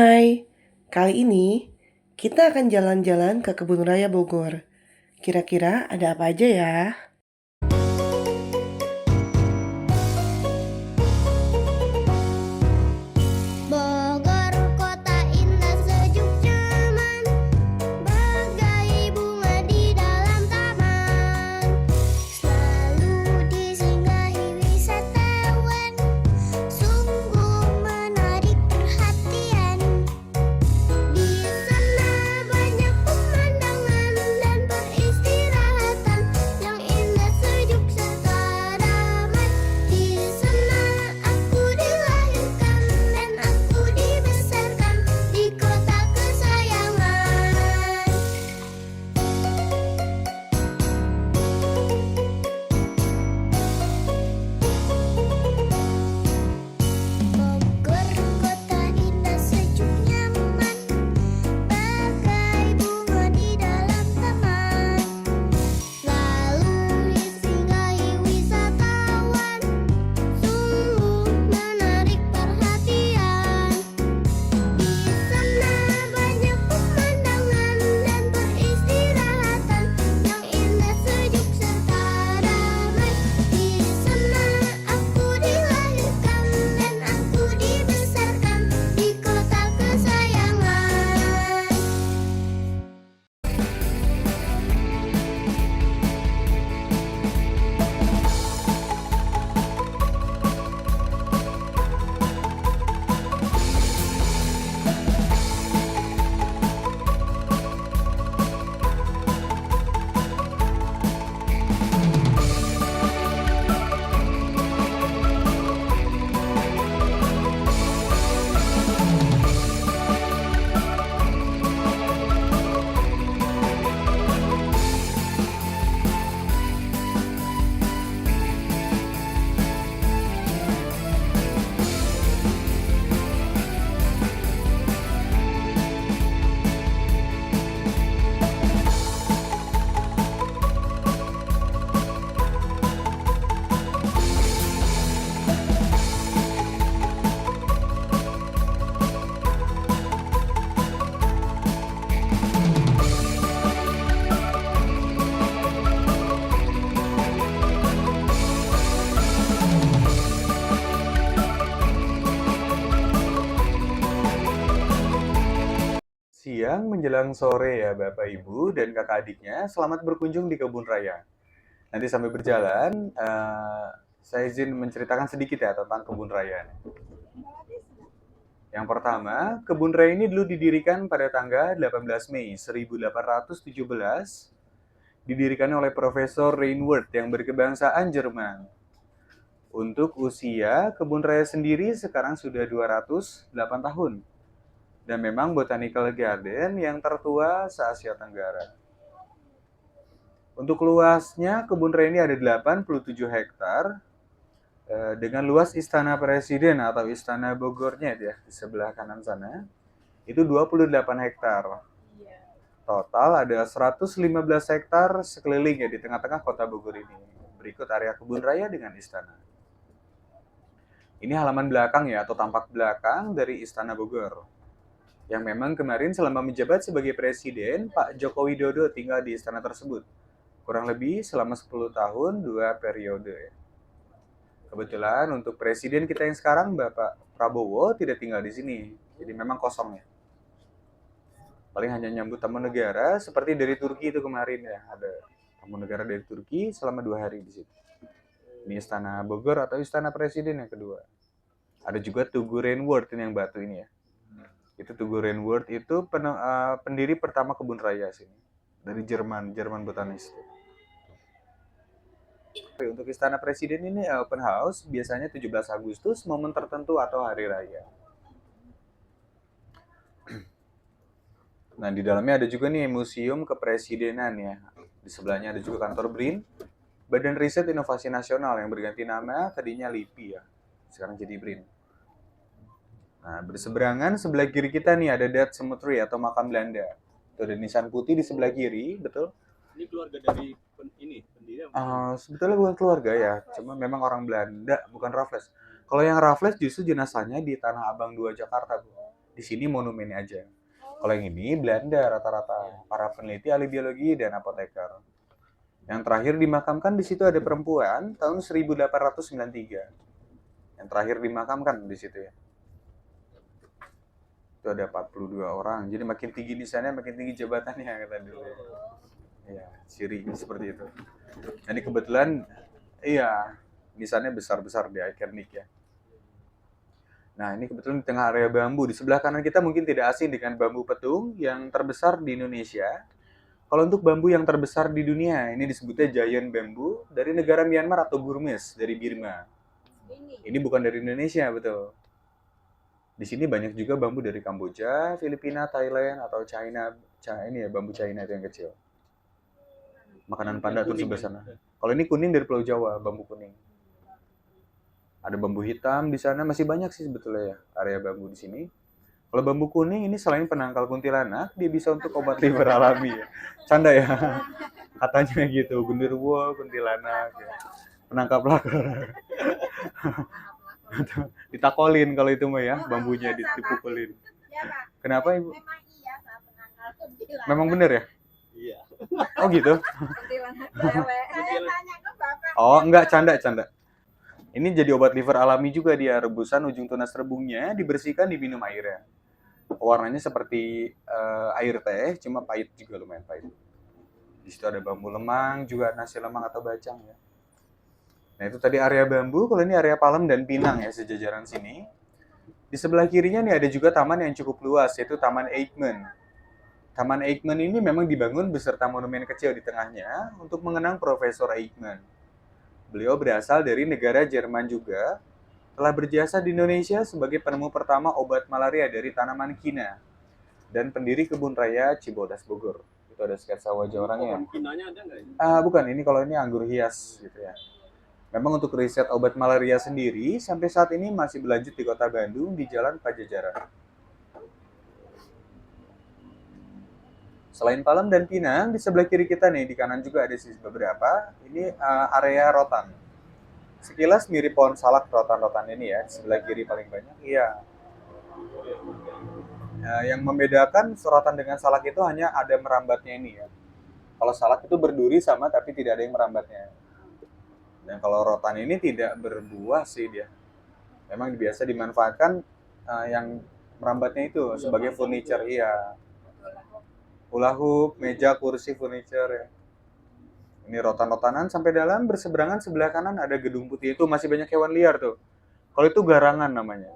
Hai, kali ini kita akan jalan-jalan ke Kebun Raya Bogor. Kira-kira ada apa aja ya? Bogor, kota indah sejuk nyaman, bagai bunga di dalam taman. Selalu disinggahi wisatawan, sungguh menarik perhatian. Di sana banyak pemandangan dan peristirahatan yang indah, sejuk, serta ramai. Di sana aku dilahirkan dan aku dibesarkan di kota kesayangan. Bogor, kota indah sejuk nyaman, bagai bunga di dalam taman. Lalu disinggahi wisatawan, sungguh menarik perhatian. Di sana banyak pemandangan dan peristirahatan yang indah, sejuk, serta ramai. Di sana aku dilahirkan dan aku dibesarkan di kota kesayangan. Siang menjelang sore ya Bapak Ibu dan kakak adiknya, selamat berkunjung di Kebun Raya. Nanti sambil berjalan, saya izin menceritakan sedikit ya tentang Kebun Raya. Yang pertama, Kebun Raya ini dulu didirikan pada tanggal 18 Mei 1817, didirikan oleh Profesor Reinwerd yang berkebangsaan Jerman. Untuk usia, Kebun Raya sendiri sekarang sudah 208 tahun. Dan memang botanical garden yang tertua se-Asia Tenggara. Untuk luasnya, kebun raya ini ada 87 hektar dengan luas Istana Presiden atau Istana Bogornya ya di sebelah kanan sana. Itu 28 hektar. Total ada 115 hektar sekeliling ya di tengah-tengah kota Bogor ini. Berikut area kebun raya dengan istana. Ini halaman belakang ya atau tampak belakang dari Istana Bogor. Yang memang kemarin selama menjabat sebagai presiden, Pak Joko Widodo tinggal di istana tersebut. Kurang lebih selama 10 tahun, 2 periode. Kebetulan untuk presiden kita yang sekarang, Bapak Prabowo, tidak tinggal di sini. Jadi memang kosong ya. Paling hanya nyambut tamu negara, seperti dari Turki itu kemarin ya. Ada tamu negara dari Turki selama 2 hari di situ. Ini Istana Bogor atau Istana Presiden yang kedua. Ada juga Tugu Rainworth ini yang batu ini ya. Itu Tugu Rainworth itu pendiri pertama kebun raya sini dari Jerman botanis. Untuk Istana Presiden ini open house biasanya 17 Agustus momen tertentu atau hari raya. Nah, di dalamnya ada juga nih museum kepresidenan ya. Di sebelahnya ada juga kantor BRIN, Badan Riset Inovasi Nasional yang berganti nama tadinya LIPI ya. Sekarang jadi BRIN. Nah, berseberangan sebelah kiri kita nih ada Dead Cemetery atau makam Belanda. Itu ada nisan putih di sebelah kiri, betul? Ini keluarga dari pendiri apa? Sebetulnya bukan keluarga ya, cuma memang orang Belanda, bukan Raffles. Kalau yang Raffles justru jenazahnya di Tanah Abang 2 Jakarta, Bu. Di sini monumennya aja. Kalau yang ini Belanda rata-rata, para peneliti ahli biologi dan apoteker. Yang terakhir dimakamkan di situ ada perempuan tahun 1893. Yang terakhir dimakamkan di situ ya. Itu ada 42 orang. Jadi makin tinggi nisannya, makin tinggi jabatannya kata dulu. Ya, ciri seperti itu. Jadi kebetulan iya, nisannya besar-besar di ikonik ya. Nah, ini kebetulan di tengah area bambu. Di sebelah kanan kita mungkin tidak asing dengan bambu petung yang terbesar di Indonesia. Kalau untuk bambu yang terbesar di dunia, ini disebutnya giant bambu dari negara Myanmar atau Burmese dari Burma. Ini bukan dari Indonesia, betul. Di sini banyak juga bambu dari Kamboja, Filipina, Thailand, atau China. Ini ya, bambu China itu yang kecil. Makanan panda tuh sebelah sana. Kalau ini kuning dari Pulau Jawa, bambu kuning. Ada bambu hitam di sana, masih banyak sih sebetulnya ya area bambu di sini. Kalau bambu kuning ini selain penangkal kuntilanak, dia bisa untuk obat liver alami ya. Canda ya. Katanya gitu, genderuwo, kuntilanak ya. Penangkap lakar. Ditakolin kalau itu mah ya, bambunya dipukulin. Kenapa Ibu? Memang iya Kak, penangkal kuntilanak. Memang bener ya? Iya. Oh gitu? Kuntilanak cewek. Saya tanya ke Bapak. Oh enggak, canda. Ini jadi obat liver alami juga dia, rebusan ujung tunas rebungnya dibersihkan diminum airnya. Warnanya seperti air teh, cuma pahit juga, lumayan pahit. Di situ ada bambu lemang, juga nasi lemang atau bacang ya. Nah itu tadi area bambu, kalau ini area palem dan pinang ya sejajaran sini. Di sebelah kirinya nih ada juga taman yang cukup luas, yaitu Taman Eijkman. Taman Eijkman ini memang dibangun beserta monumen kecil di tengahnya untuk mengenang Profesor Eijkman. Beliau berasal dari negara Jerman juga, telah berjasa di Indonesia sebagai penemu pertama obat malaria dari tanaman kina dan pendiri kebun raya Cibodas Bogor. Itu ada sketsa wajah orangnya. Kinanya ada nggak ya? Bukan, ini kalau ini anggur hias gitu ya. Memang untuk riset obat malaria sendiri sampai saat ini masih berlanjut di Kota Bandung di Jalan Pajajaran. Selain Palem dan Pinang, di sebelah kiri kita nih, di kanan juga ada sisi beberapa. Ini area rotan. Sekilas mirip pohon salak rotan-rotan ini ya, di sebelah kiri paling banyak. Iya. Yang membedakan rotan dengan salak itu hanya ada merambatnya ini ya. Kalau salak itu berduri sama tapi tidak ada yang merambatnya. Dan kalau rotan ini tidak berbuah sih dia. Memang biasa dimanfaatkan yang merambatnya itu sebagai furniture, iya. Hula hoop, meja, kursi, furniture ya. Ini rotan-rotanan sampai dalam, berseberangan sebelah kanan ada gedung putih. Itu masih banyak hewan liar tuh. Kalau itu garangan namanya.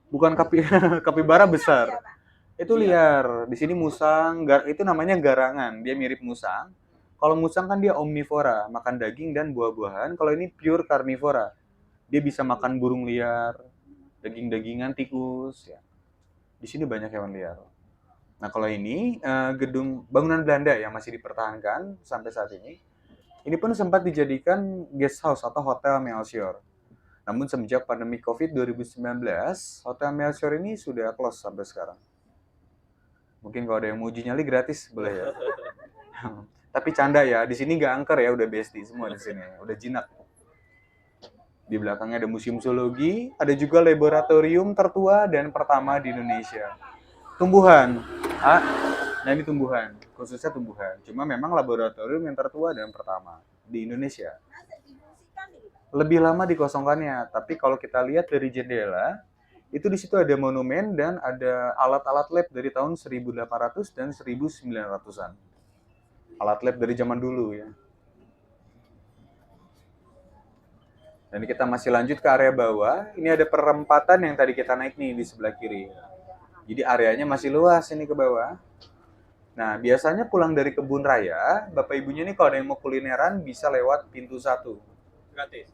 Bukan kapibara besar. Itu liar. Di sini musang, itu namanya garangan. Dia mirip musang. Kalau musang kan dia omnivora, makan daging dan buah-buahan. Kalau ini pure karnivora. Dia bisa makan burung liar, daging-dagingan, tikus ya. Di sini banyak hewan liar. Nah, kalau ini gedung bangunan Belanda yang masih dipertahankan sampai saat ini. Ini pun sempat dijadikan guest house atau Hotel Melchior. Namun semenjak pandemi Covid 2019, Hotel Melchior ini sudah close sampai sekarang. Mungkin kalau ada yang mau uji nyali gratis boleh ya. Tapi canda ya, di sini nggak angker ya, udah bestie semua di sini, udah jinak. Di belakangnya ada museum zoologi, ada juga laboratorium tertua dan pertama di Indonesia. Tumbuhan. Nah ini tumbuhan, khususnya tumbuhan. Cuma memang laboratorium yang tertua dan pertama di Indonesia. Lebih lama dikosongkannya, tapi kalau kita lihat dari jendela, itu di situ ada monumen dan ada alat-alat lab dari tahun 1800 dan 1900-an. Alat lab dari zaman dulu ya. Dan kita masih lanjut ke area bawah. Ini ada perempatan yang tadi kita naik nih di sebelah kiri. Jadi areanya masih luas ini ke bawah. Nah, biasanya pulang dari kebun raya, Bapak Ibunya ini kalau ada yang mau kulineran bisa lewat pintu 1. Gratis.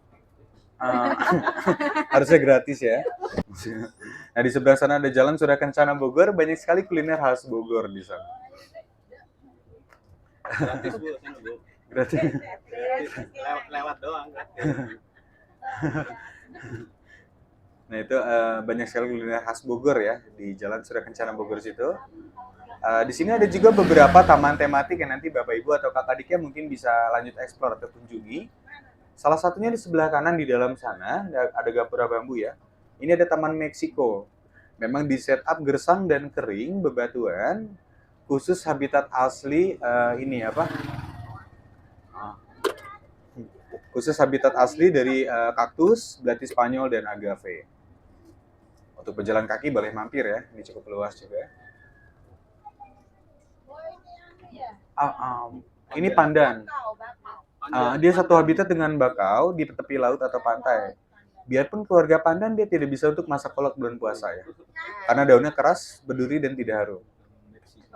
Harusnya gratis ya. Nah, di sebelah sana ada Jalan Surya Kencana Bogor, banyak sekali kuliner khas Bogor di sana. Gratis Bu, kan Bu. Gratis. Lewat doang. Nah, itu banyak sekali kuliner khas Bogor ya di Jalan Surya Kencana Bogor situ. Di sini ada juga beberapa taman tematik yang nanti Bapak Ibu atau kakak adiknya mungkin bisa lanjut eksplor atau kunjungi. Salah satunya di sebelah kanan di dalam sana ada gapura bambu ya. Ini ada Taman Meksiko. Memang di setup gersang dan kering bebatuan, khusus habitat asli ini apa? Ah, Khusus habitat asli dari kaktus, belati Spanyol dan agave. Untuk pejalan kaki boleh mampir ya, ini cukup luas juga. Oh ini anu ya. Ini pandan. Bakau. Dia satu habitat dengan bakau di tepi laut atau pantai. Biarpun keluarga pandan, dia tidak bisa untuk masak kolak bulan puasa ya. Karena daunnya keras, berduri dan tidak harum.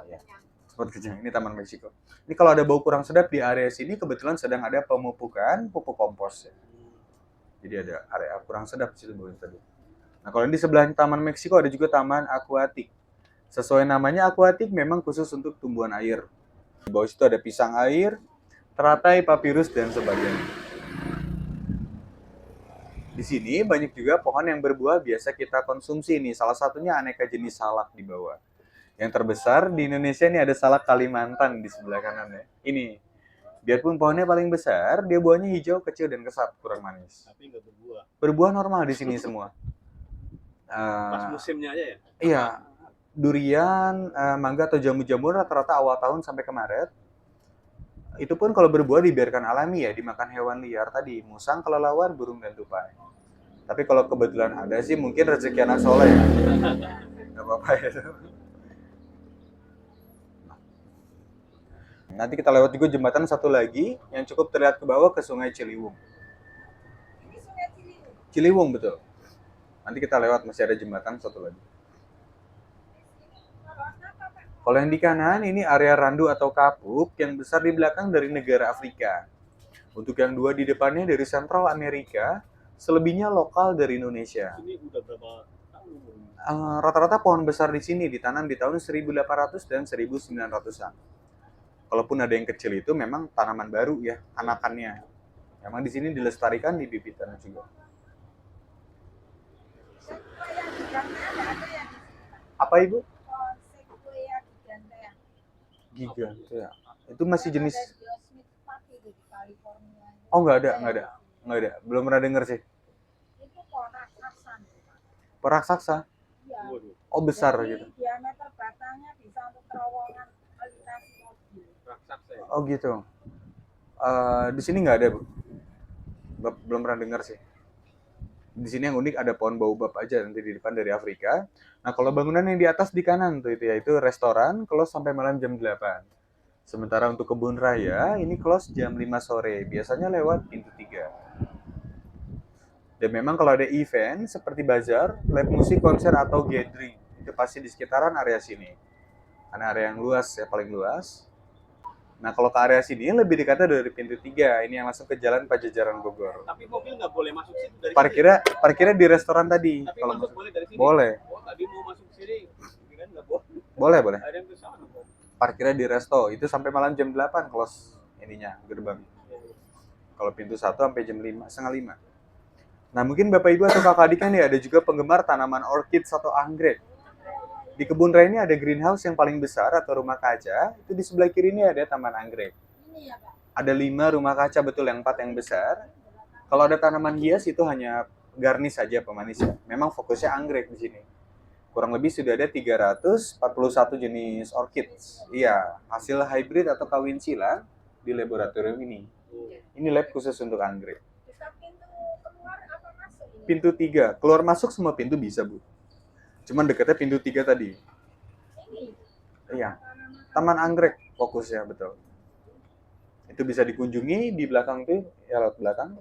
Ya, seperti kejang. Ini Taman Meksiko. Ini kalau ada bau kurang sedap di area sini, kebetulan sedang ada pemupukan pupuk kompos ya. Jadi ada area kurang sedap di situ baunya tadi. Nah, kalau di sebelah Taman Meksiko ada juga Taman Akuatik. Sesuai namanya akuatik memang khusus untuk tumbuhan air. Di bawah situ ada pisang air, teratai, papirus, dan sebagainya. Di sini banyak juga pohon yang berbuah biasa kita konsumsi nih. Salah satunya aneka jenis salak di bawah. Yang terbesar di Indonesia ini ada salak Kalimantan di sebelah kanan ya. Ini. Biarpun pohonnya paling besar, dia buahnya hijau, kecil, dan kesat, kurang manis. Tapi nggak berbuah. Berbuah normal di sini semua. Pas musimnya aja ya? Iya. Durian, mangga atau jambu-jambuan rata-rata awal tahun sampai ke Maret. Itu pun kalau berbuah dibiarkan alami ya, dimakan hewan liar tadi, musang, kelelawar, burung, dan tupai. Tapi kalau kebetulan ada sih mungkin rezeki anak soleh ya. Gak apa-apa ya. Nanti kita lewat juga jembatan satu lagi yang cukup terlihat ke bawah ke Sungai Ciliwung. Ini Sungai Ciliwung. Ciliwung betul. Nanti kita lewat masih ada jembatan satu lagi. Kalau yang di kanan ini area randu atau kapuk yang besar di belakang dari negara Afrika. Untuk yang dua di depannya dari Central Amerika, selebihnya lokal dari Indonesia. Ini udah berapa tahun? Rata-rata pohon besar di sini ditanam di tahun 1800 dan 1900-an. Kalaupun ada yang kecil itu memang tanaman baru ya, anakannya. Memang di sini dilestarikan di bibitan juga. Apa Ibu? Sequoia gigantea. Gigantea. Itu masih jenis. Ada Geosmith Paki di California. Oh nggak ada. Belum pernah dengar sih. Itu pohon raksasa. Peraksasa. Iya. Waduh, Oh besar Jadi, gitu. diameter batangnya bisa untuk terowongan melintasi mobil. raksasa ya? Oh gitu. Di sini nggak ada Bu. Belum pernah dengar sih. Di sini yang unik ada pohon baobab aja nanti di depan dari Afrika. Nah kalau bangunan yang di atas di kanan tuh itu yaitu restoran close sampai malam jam 8. Sementara untuk kebun raya ini close jam 5 sore. Biasanya lewat pintu 3. Dan memang kalau ada event seperti bazar, live musik, konser atau gathering itu pasti di sekitaran area sini. Karena area yang luas ya paling luas. Nah kalau ke area sini lebih dekatnya dari pintu 3. Ini yang langsung ke Jalan Pajajaran Bogor. Tapi mobil nggak boleh masuk situ dari Parkirnya di restoran tadi. sini. Tapi Kalau masuk boleh dari sini. boleh, Oh, tadi mau masuk sini. Kan nggak boleh. boleh. Ada yang ke sana kok. Parkirnya di resto. Itu sampai malam jam 8 close ininya gerbang. Kalau pintu 1 sampai jam 5, setengah 5. Nah mungkin Bapak Ibu atau Kakak Adik nih ada juga penggemar tanaman orchid atau anggrek. Di kebun raya ini ada greenhouse yang paling besar atau rumah kaca. Itu di sebelah kiri ini ada taman anggrek. Ini ya Pak. Ada 5 rumah kaca betul, yang 4 yang besar. Kalau ada tanaman hias itu hanya garnis saja pemanisnya. Memang fokusnya anggrek di sini. Kurang lebih sudah ada 341 jenis orchid. Iya, hasil hybrid atau kawin silang di laboratorium ini. Ini lab khusus untuk anggrek. Bisa pintu keluar apa masuk ini? Pintu 3, keluar masuk semua pintu bisa Bu. Cuman dekatnya pintu 3 tadi. Ini. Iya, taman anggrek fokusnya betul. Itu bisa dikunjungi di belakang tuh, ya lewat belakang.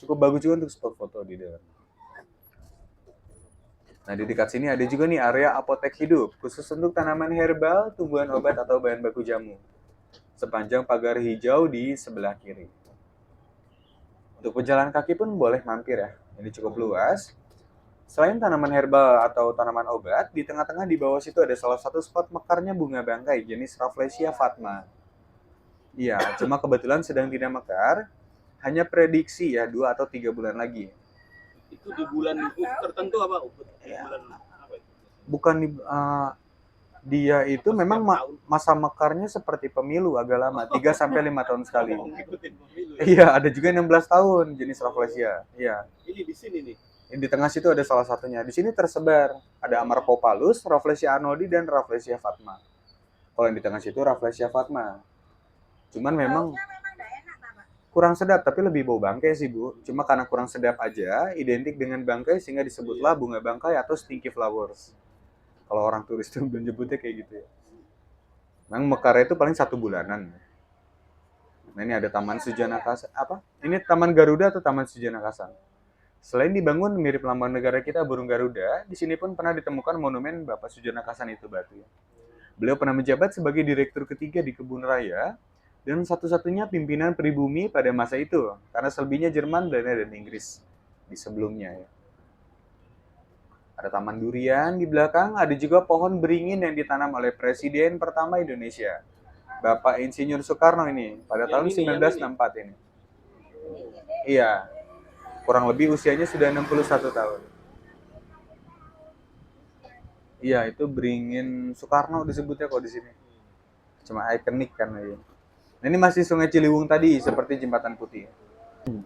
Cukup bagus juga untuk spot foto di dalam. Nah di dekat sini ada juga nih area apotek hidup, khusus untuk tanaman herbal, tumbuhan obat atau bahan baku jamu. Sepanjang pagar hijau di sebelah kiri. Untuk pejalan kaki pun boleh mampir ya, ini cukup luas. Selain tanaman herbal atau tanaman obat, di tengah-tengah di bawah situ ada salah satu spot mekarnya bunga bangkai jenis Rafflesia fatma. Iya, cuma kebetulan sedang tidak mekar, hanya prediksi ya 2 atau 3 bulan lagi. Itu di bulan tertentu apa? Di Ya. bulan apa itu? Bukan dia itu memang masa mekarnya seperti pemilu agak lama, 3 sampai 5 tahun sekali. Oh, ngikutin pemilu ya? Iya, ada juga 16 tahun jenis Rafflesia. Iya. Ini di sini nih. Di tengah situ ada salah satunya. Di sini tersebar ada Amarpopalus, Rafflesia arnoldi, dan Rafflesia fatma. Kalau yang di tengah situ Rafflesia fatma. Cuman memang Baunya memang nggak enak, Pak. kurang sedap, tapi lebih bau bangkai sih, Bu. Cuma karena kurang sedap aja, identik dengan bangkai sehingga disebutlah bunga bangkai atau stinky flowers. Kalau orang turis tuh menyebutnya kayak gitu ya. Memang mekarnya itu paling 1 bulanan. Nah, ini ada Taman Sujana Kasa. Apa? Ini Taman Garuda atau Taman Sujana Kasa. Selain dibangun mirip lambang negara kita, burung Garuda, di sini pun pernah ditemukan monumen Bapak Sujana Kasan itu Batu. Beliau pernah menjabat sebagai direktur ketiga di Kebun Raya dan satu-satunya pimpinan pribumi pada masa itu, karena selebihnya Jerman, Belanda, dan Inggris di sebelumnya. Ya. Ada taman durian di belakang, ada juga pohon beringin yang ditanam oleh Presiden pertama Indonesia, Bapak Insinyur Soekarno ini, pada tahun 1964 ini. Iya, kurang lebih usianya sudah 61 tahun. Iya, itu beringin Soekarno disebutnya kok di sini. Cuma ikonik kan ya. Nah, ini masih Sungai Ciliwung tadi, seperti Jembatan Putih.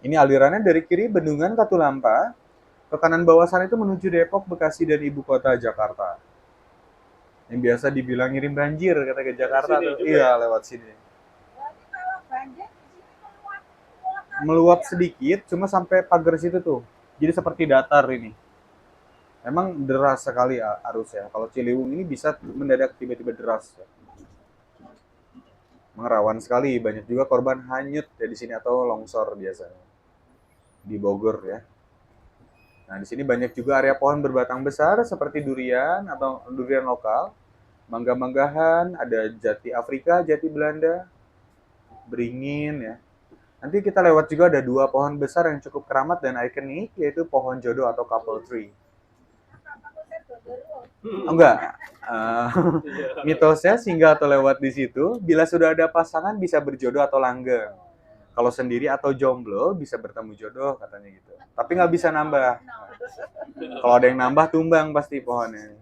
Ini alirannya dari kiri Bendungan Katulampa, ke kanan bawah sana itu menuju Depok, Bekasi, dan ibu kota Jakarta. Yang biasa dibilang ngirim banjir, kata ke Jakarta tuh. Iya, lewat sini. Berarti kalau banjir di sini meluap Meluap sedikit, cuma sampai pagar situ tuh. Jadi seperti datar ini. Memang deras sekali arusnya. Kalau Ciliwung ini bisa mendadak tiba-tiba deras. Ya. Mengerawan sekali, banyak juga korban hanyut ya di sini atau longsor biasanya di Bogor ya. Nah, di sini banyak juga area pohon berbatang besar seperti durian atau durian lokal, mangga-manggahan, ada jati Afrika, jati Belanda, beringin ya. Nanti kita lewat juga ada 2 pohon besar yang cukup keramat dan ikonik, yaitu pohon jodoh atau couple tree. Enggak. Mitosnya singgah atau lewat di situ, bila sudah ada pasangan bisa berjodoh atau langgeng. Kalau sendiri atau jomblo bisa bertemu jodoh katanya gitu. Tapi nggak bisa nambah. Kalau ada yang nambah tumbang pasti pohonnya.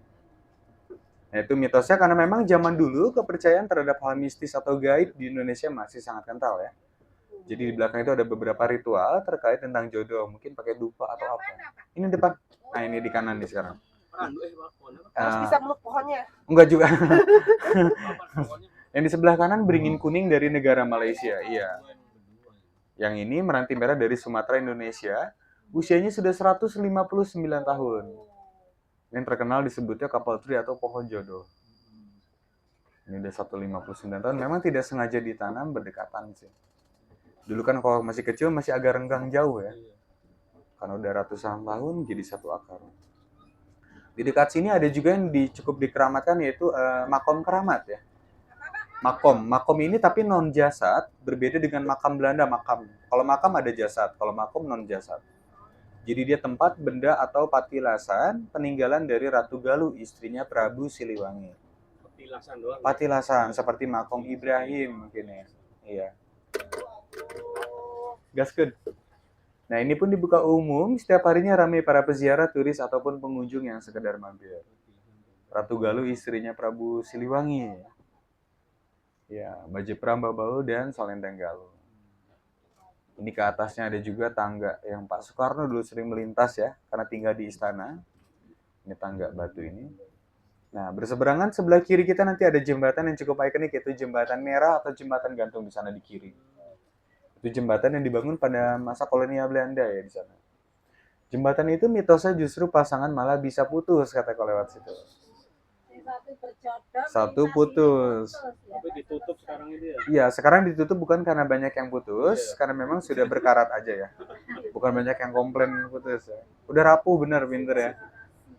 Nah, itu mitosnya karena memang zaman dulu kepercayaan terhadap hal mistis atau gaib di Indonesia masih sangat kental ya. Jadi di belakang itu ada beberapa ritual terkait tentang jodoh, mungkin pakai dupa atau apa. Ini depan. Nah, ini di kanan nih sekarang. Harus bisa meluk pohonnya. Enggak juga. Yang di sebelah kanan beringin kuning dari negara Malaysia. Iya. Yang ini meranti merah dari Sumatera, Indonesia. Usianya sudah 159 tahun. Yang terkenal disebutnya couple tree atau pohon jodoh. Ini udah 159 tahun. Memang tidak sengaja ditanam berdekatan sih. Dulu kan kalau masih kecil masih agak renggang jauh ya. Karena udah ratusan tahun jadi satu akar. Di dekat sini ada juga yang cukup dikeramatkan yaitu makom keramat ya. Makom ini tapi non jasad, berbeda dengan makam Belanda makam. Kalau makam ada jasad, kalau makom non jasad. Jadi dia tempat benda atau patilasan peninggalan dari Ratu Galuh, istrinya Prabu Siliwangi. Patilasan doang. Patilasan seperti makom Ibrahim mungkin ya. Iya. Gaskeun. Nah, ini pun dibuka umum, setiap harinya ramai para peziarah, turis, ataupun pengunjung yang sekedar mampir. Ratu Galuh istrinya Prabu Siliwangi. Ya, Bajepram Babau dan Solenteng Galuh. Ini ke atasnya ada juga tangga yang Pak Soekarno dulu sering melintas ya, karena tinggal di istana. Ini tangga batu ini. Nah, berseberangan sebelah kiri kita nanti ada jembatan yang cukup ikonik, yaitu jembatan merah atau jembatan gantung di sana di kiri. Itu jembatan yang dibangun pada masa kolonial Belanda ya di sana. Jembatan itu mitosnya justru pasangan malah bisa putus kata kalau lewat situ. satu berjodoh, Satu minta putus. Tapi ditutup sekarang itu ya. Iya, sekarang ditutup bukan karena banyak yang putus, karena memang sudah berkarat aja ya. Bukan banyak yang komplain putus ya. Udah rapuh bener pinter ya.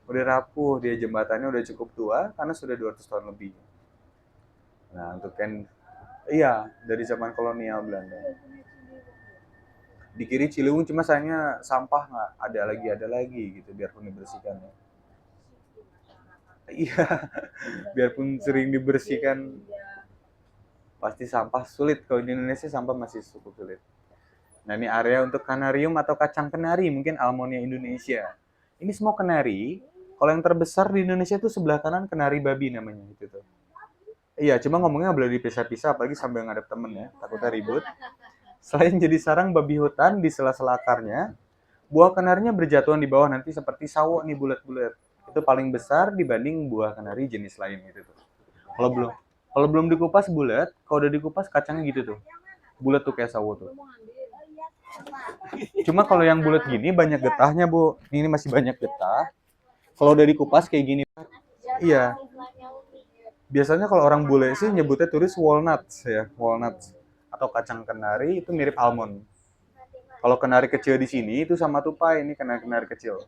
Udah rapuh, dia jembatannya udah cukup tua karena sudah 200 tahun lebih. Nah, untuk kan iya, dari zaman kolonial Belanda. Di kiri Ciliwung cuma sayangnya sampah nggak ada lagi gitu biarpun dibersihkan ya. Iya, biarpun sering dibersihkan pasti sampah sulit. Kalau di Indonesia sampah masih cukup sulit. Nah, ini area untuk kanarium atau kacang kenari, mungkin Almonia Indonesia. Ini semua kenari. Kalau yang terbesar di Indonesia itu sebelah kanan kenari babi namanya itu tuh. Iya, cuma ngomongnya boleh dipisah-pisah apalagi sambil ngadep temen ya, takutnya ribut. Selain jadi sarang babi hutan di sela-sela akarnya, Buah kenarinya berjatuhan di bawah nanti seperti sawo nih bulat-bulat. Itu paling besar dibanding buah kenari jenis lain gitu tuh. Kalau belum kalau belum dikupas bulat, kalau udah dikupas kacangnya gitu tuh. Bulat tuh kayak sawo tuh. Cuma kalau yang bulat gini banyak getahnya, Bu. Ini masih banyak getah. Kalau udah dikupas kayak gini, iya. Biasanya kalau orang bule sih nyebutnya turis walnuts ya, walnuts atau kacang kenari itu mirip almond. Kalau kenari kecil di sini itu sama tupai, ini kenari kecil.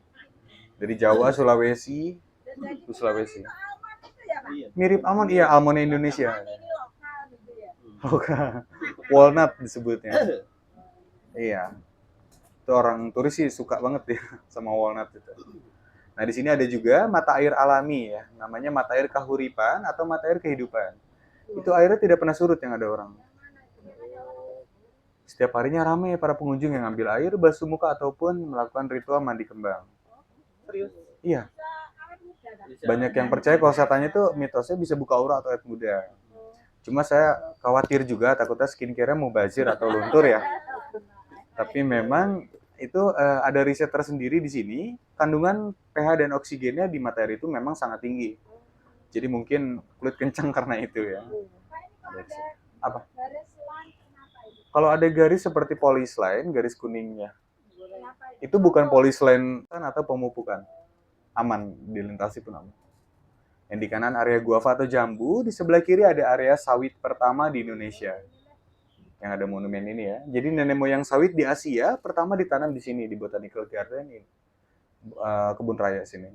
Dari Jawa, Sulawesi, itu Sulawesi. Mirip almond, iya almondnya Indonesia. Oke, walnut disebutnya. Iya. Itu orang turis sih suka banget ya sama walnut itu. Nah, di sini ada juga mata air alami ya, namanya mata air kahuripan atau mata air kehidupan. Itu airnya tidak pernah surut yang ada orang. Setiap harinya ramai para pengunjung yang ambil air, basuh muka ataupun melakukan ritual mandi kembang. Serius? Iya. Banyak yang percaya kalau saya tanya tuh mitosnya bisa buka aura atau awet muda. Cuma saya khawatir juga takutnya skincare-nya mubazir atau luntur ya. Tapi memang itu ada riset tersendiri di sini, kandungan pH dan oksigennya di mata air itu memang sangat tinggi. Jadi mungkin kulit kencang karena itu ya. Apa? Kalau ada garis seperti polyslime, garis kuningnya, itu bukan polyslime atau pemupukan. Aman, dilintasi pun aman. Yang di kanan area guava atau jambu, di sebelah kiri ada area sawit pertama di Indonesia. Yang ada monumen ini ya. Jadi nenek moyang sawit di Asia pertama ditanam di sini di Botanical Garden ini. Kebun raya sini.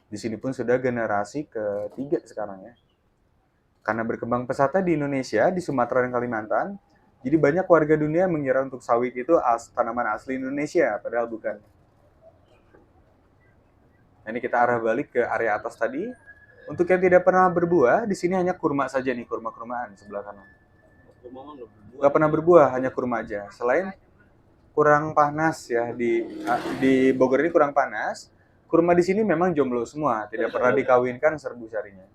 Di sini pun sudah generasi ketiga sekarang ya. Karena berkembang pesatnya di Indonesia, di Sumatera dan Kalimantan, jadi banyak warga dunia mengira untuk sawit itu tanaman asli Indonesia, padahal bukan. Ini kita arah balik ke area atas tadi. Untuk yang tidak pernah berbuah, di sini hanya kurma saja nih, kurma-kurmaan sebelah kanan. Nggak pernah berbuah, hanya kurma aja. Selain kurang panas ya, di Bogor ini kurang panas, kurma di sini memang jomblo semua, tidak pernah dikawinkan serbu sarinya.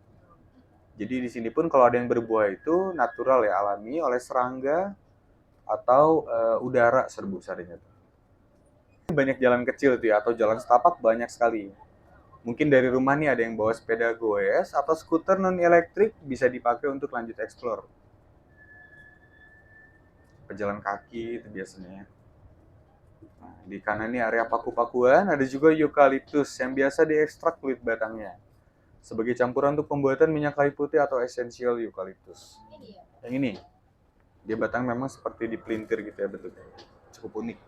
Jadi di sini pun kalau ada yang berbuah itu natural ya, alami oleh serangga atau udara serbu sarinya. Banyak jalan kecil tuh ya, atau jalan setapak banyak sekali. Mungkin dari rumah nih ada yang bawa sepeda goes atau skuter non-elektrik bisa dipakai untuk lanjut explore. Pejalan kaki itu biasanya. Nah, di kanan ini area paku-pakuan, ada juga eukaliptus yang biasa diekstrak kulit batangnya sebagai campuran untuk pembuatan minyak kayu putih atau esensial eukaliptus. Yang ini, dia batang memang seperti dipelintir gitu ya bentuknya, cukup unik.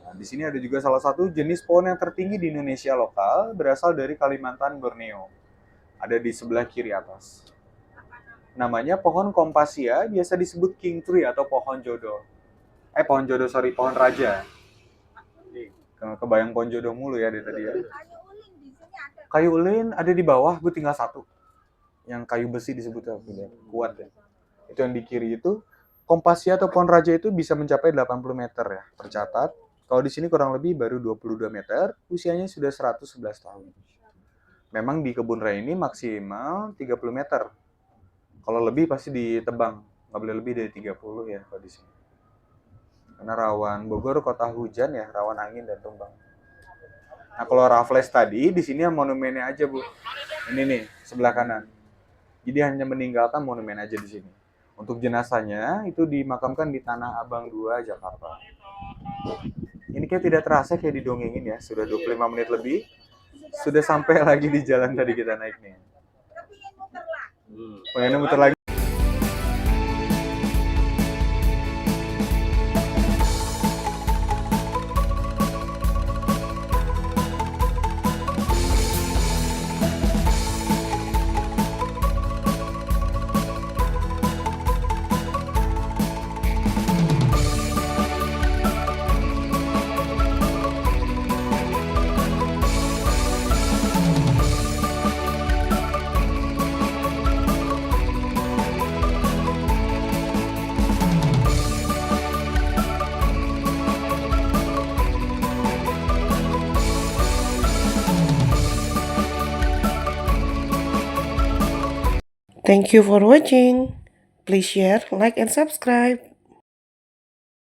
Nah, di sini ada juga salah satu jenis pohon yang tertinggi di Indonesia lokal, berasal dari Kalimantan, Borneo. Ada di sebelah kiri atas. Namanya pohon kompasia, biasa disebut king tree atau pohon jodoh. Pohon raja. Kebayang pohon jodoh mulu ya dari tadi ya. Kayu ulin ada di bawah, gue tinggal satu. Yang kayu besi disebutnya kuat ya. Itu yang di kiri itu. Kompasia atau pohon raja itu bisa mencapai 80 meter ya, tercatat. Kalau di sini kurang lebih baru 22 meter, usianya sudah 111 tahun. Memang di kebun raya ini maksimal 30 meter. Kalau lebih pasti ditebang, nggak boleh lebih dari 30 ya kalau di sini. Karena rawan Bogor kota hujan ya, rawan angin dan tumbang. Nah kalau Raffles tadi, di sini monumennya aja Bu. Ini nih, sebelah kanan. Jadi hanya meninggalkan monumen aja di sini. Untuk jenazahnya itu dimakamkan di Tanah Abang 2, Jakarta. Ini kayak tidak terasa kayak didongengin ya, sudah 25 menit lebih. Sudah sampai lagi di jalan tadi kita naik nih. Pengennya muter lagi. Thank you for watching. Please share, like, and subscribe.